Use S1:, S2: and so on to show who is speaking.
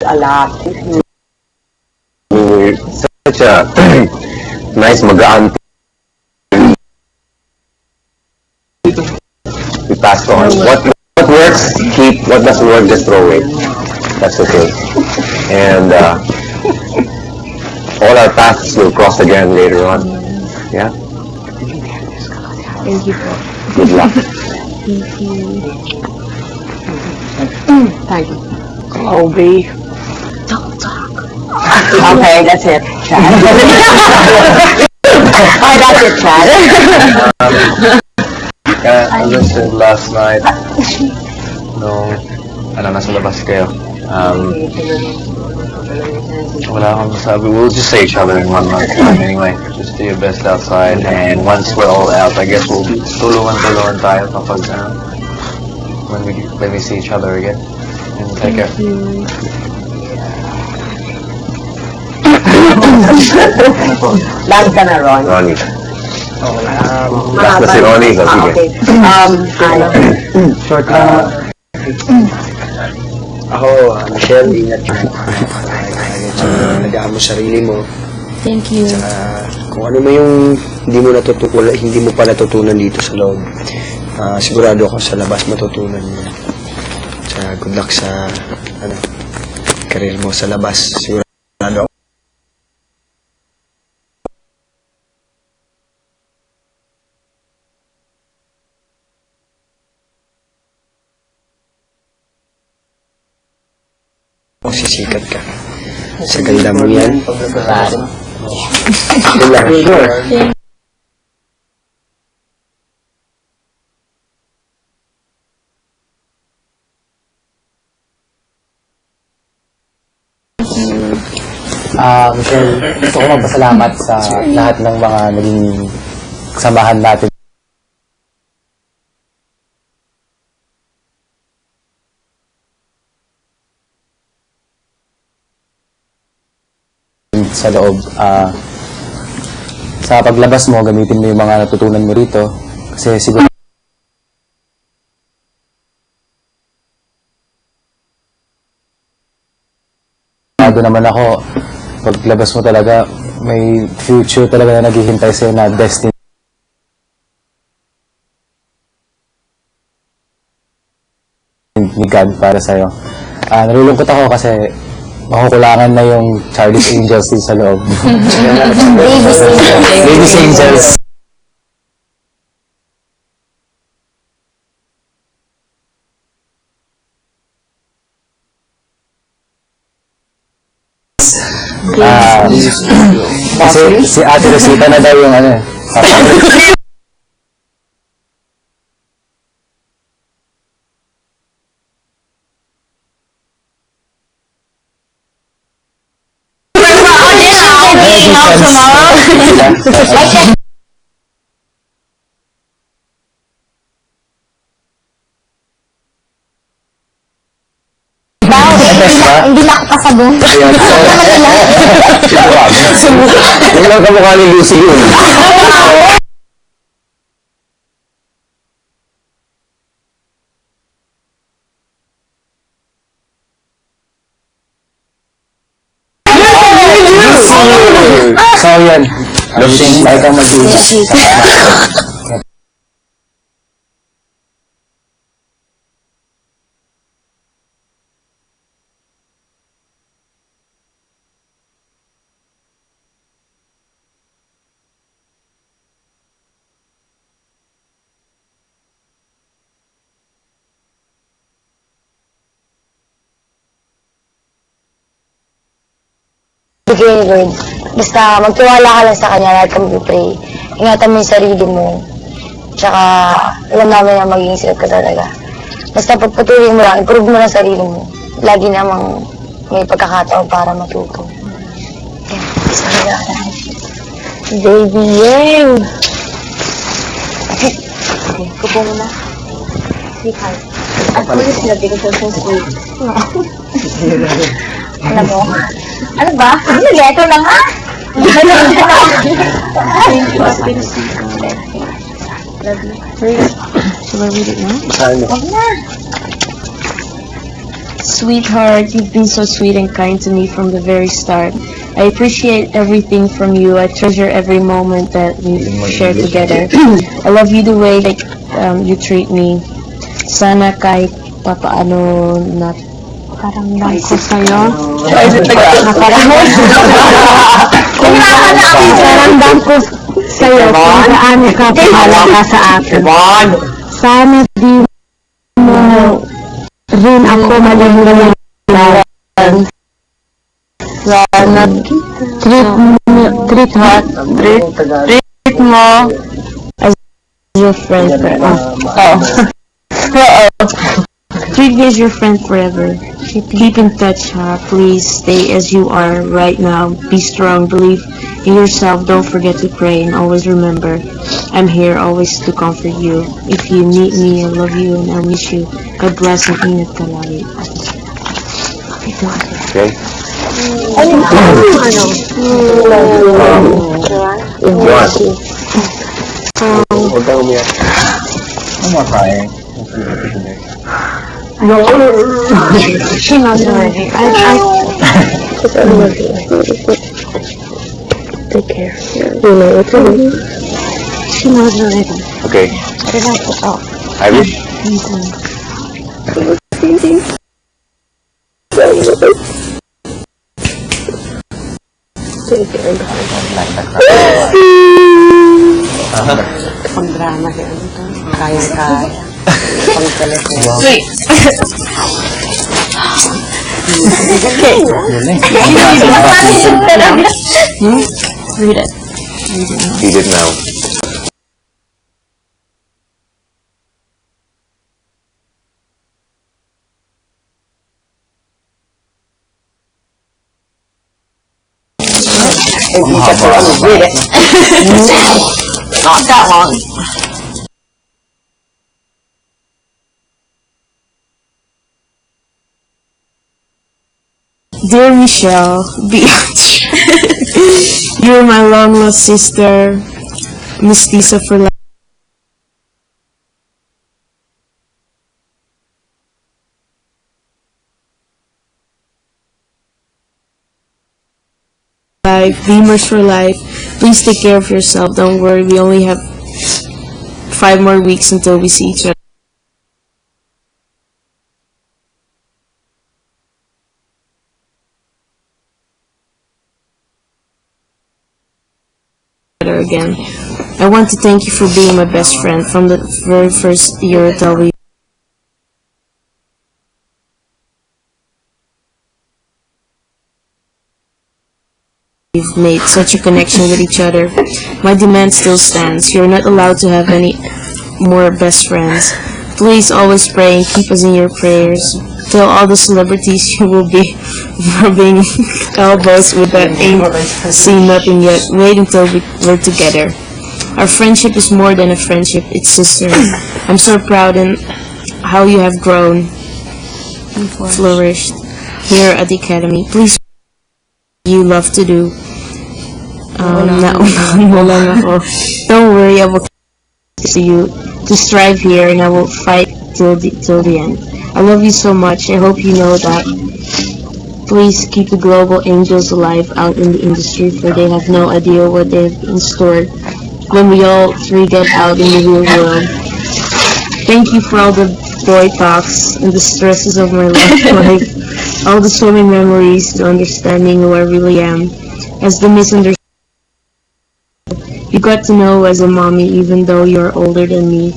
S1: a lot.
S2: We're such a nice magaan. We pass on. What works, keep. What doesn't work, just throw it. That's okay. And all our paths will cross again later on. Yeah?
S3: Thank you po.
S2: Good luck.
S3: Thank you.
S1: Thank you. Kobe.
S3: Talk.
S1: Okay, that's it. Chad. Oh, that's it, Chad.
S4: I listened last night nung nasa labas kayo. Wala akong masabi. We'll just say each other in 1 month's time anyway. Just do your best outside, and once we're all out, I guess we'll tulungan tayo kapag when we see each other again. And take care.
S1: Last ka na, Ron.
S2: Ronnie. Last na si Ronnie. So, sige.
S1: Okay.
S5: Short ako, Michelle, ingat ka. Nagaan mo sarili mo.
S3: Thank you.
S5: Kung ano mo yung hindi mo pa natutunan dito sa loob, sigurado ako sa labas matutunan mo. Good luck sa career mo sa labas. Sigurado ako. Sisikat ka. Sa ganda mo yan.
S6: Michelle, gusto ko magpasalamat sa lahat ng mga naging kasamahan natin sa loob. Sa paglabas mo, gamitin mo yung mga natutunan mo rito kasi siguro naman ako, paglabas mo talaga, may future talaga na naghihintay sa'yo na destiny. Ni God para sa'yo. Nalulungkot ako kasi makukulangan na yung Charlie's Angels din sa loob. Baby's Angels. Kasi si Ate Rosita na daw yung
S3: Hindi na ako pasabong.
S2: Yung lang kamukha ni Lucy yun.
S6: So yan. Tayo kang mag-iisip.
S3: Bigay word. Basta magtiwala ka lang sa kanya, lahat kang pray. Ingatan mo yung sarili mo. Tsaka, alam namin na maging sikat ka talaga. Basta pagpatuloy mo lang, improve mo lang sarili mo. Lagi namang may pagkakataon para matuto. Yan, basta nag-aaral. Baby, yay! Okay, kupo mo na. Sweetheart. Ako yung sinabi ko sa school. Alam mo? Ano ba? Ano letter na nga? Should I read it now?
S5: Saan mo?
S3: Huwag na.
S7: Sweetheart, you've been so sweet and kind to me from the very start. I appreciate everything from you. I treasure every moment that we share together. I love you the way that you treat me. Sana kahit papaano na paramdam ko sa'yo. Paramdam ko sa'yo kung gaano ka mahalaga sa akin. Sana di mo rin ako malilimutan. Sana treat mo as your friend forever. Treat me as your friend forever. Keep in touch, please stay as you are right now. Be strong, believe in yourself, don't forget to pray, and always remember, I'm here always to comfort you. If you need me, I love you and I miss you. God bless and ingat ka lagi.
S2: Okay?
S5: Huwag kang umiyak.
S6: I'm not crying.
S7: She knows already. Take care. You know what to do. She knows already.
S2: Okay. Irish?
S1: Pang-drama siya. Kaya-kaya. Pang-telefon.
S7: Read it.
S2: Read it now.
S1: Read it. Not that long.
S7: Dear Michelle, Biatch, you're my long lost sister, mestiza for life. Beamers for life. Please take care of yourself. Don't worry, we only have 5 more weeks until we see each other. Again. I want to thank you for being my best friend from the very first year till we've made such a connection with each other. My demand still stands. You're not allowed to have any more best friends. Please always pray and keep us in your prayers. Tell all the celebrities you will be rubbing elbows with that ain't seen nothing yet. Wait until we're together. Our friendship is more than a friendship, it's sister. I'm so proud in how you have grown, flourished here at the academy. Please, you love to do. Don't worry, I will see you to strive here, and I will fight till the end. I love you so much. I hope you know that. Please keep the global angels alive out in the industry, for they have no idea what they have in store when we all 3 get out in the real world. Thank you for all the boy talks and the stresses of my life, all the swimming memories, the understanding who I really am, as the misunderstanding. You got to know as a mommy even though you're older than me.